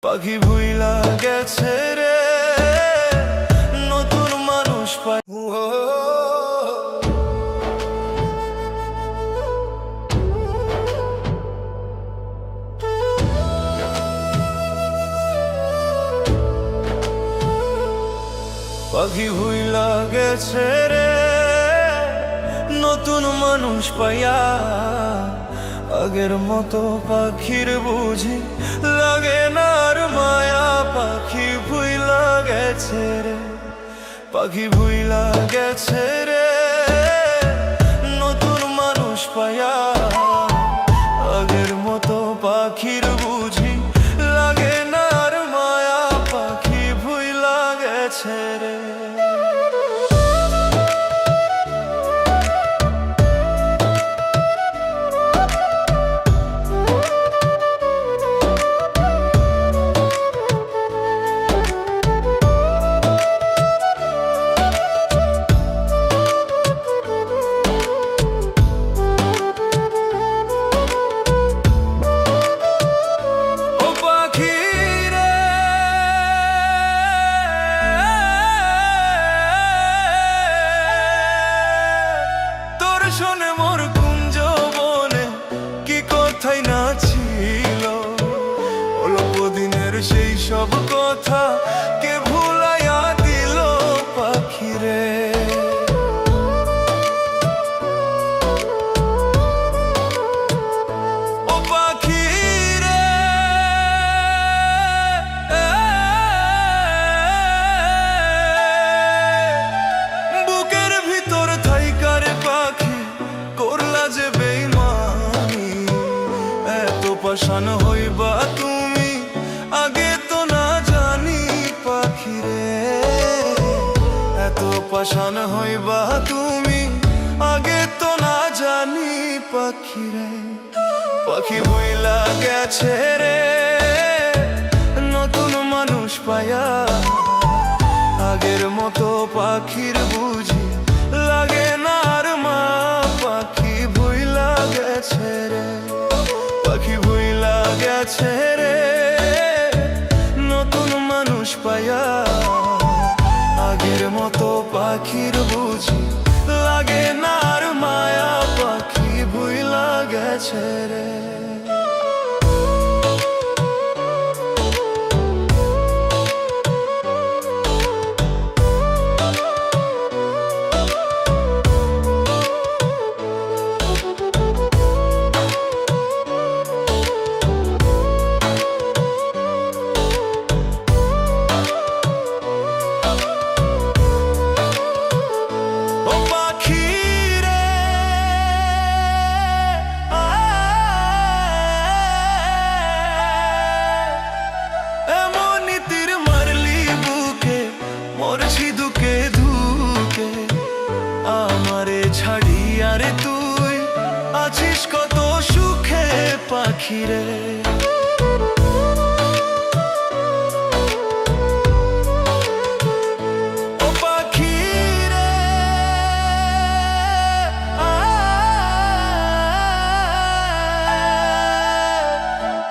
পাখি ভুইলা গেছে রে নতুন মানুষ পাই। পাখি ভুইলা গেছে রে নতুন মানুষ পাইয়া, আগের মতো পাখির বুঝি লাগে না আর মায়া। পাখি ভুইলা গেছে রে, পাখি ভুইলা গেছে রে নতুন মানুষ পাইয়া, আগের মতো পাখির বুঝি লাগে না আর মায়া। পাখি ভুইলা গেছে রে। শোনে মোর কুঞ্জ বনে কি কথাই না ছিল, অল্প দিনের সেই সব কথা কে ভুলাইয়া দিল। পাখিরে ও পাখিরে বুকের ভিতর থাইকার পাখি করলা যে বেইমানি, এত পাশান হইবা তুমি আগে তো না জানি। পাখিরে এত পাশান হইবা তুমি আগে তো না জানি। পাখিরে পাখি ভুইলা গেছে রে নতুন মানুষ পাইয়া, আগের মতো পাখির বুঝি লাগে না আর মা। পাখি ভুইলা গেছে রে, পাখি ভুইলা গেছে রে নতুন মানুষ পাইয়া, আগের মতো পাখির বুঝি লাগে না আর মায়া। পাখি ভুইলা গেছে রে। আমারে ছাড়িয়া রে তুই আছিস কত সুখে পাখিরে, ও পাখিরে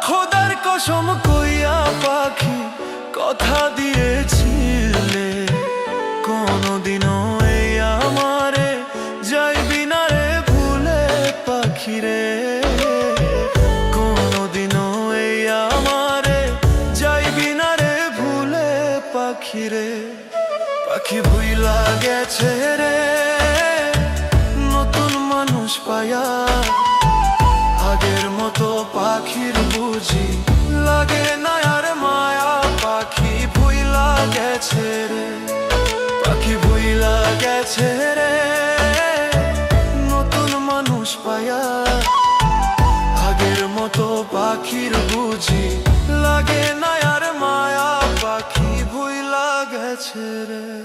খোদার কসম কইয়া পাখি কথা দিয়েছিলে, কোনদিনও এই আমারে যাইবি না রে ভুলে। পাখিরে কোনদিনও এই আমারে যাইবি না রে ভুলে। পাখিরে পাখি ভুইলা গেছে রে নতুন মানুষ পাইয়া, আগের মতো পাখির বুঝি লাগে না আর মায়া। পাখি ভুইলা গেছে রে, পাখি ভুইলা গেছে রে নতুন মানুষ পাইয়া, আগের মতো পাখির বুঝি লাগে না আর মায়া। পাখি ভুইলা গেছে রে।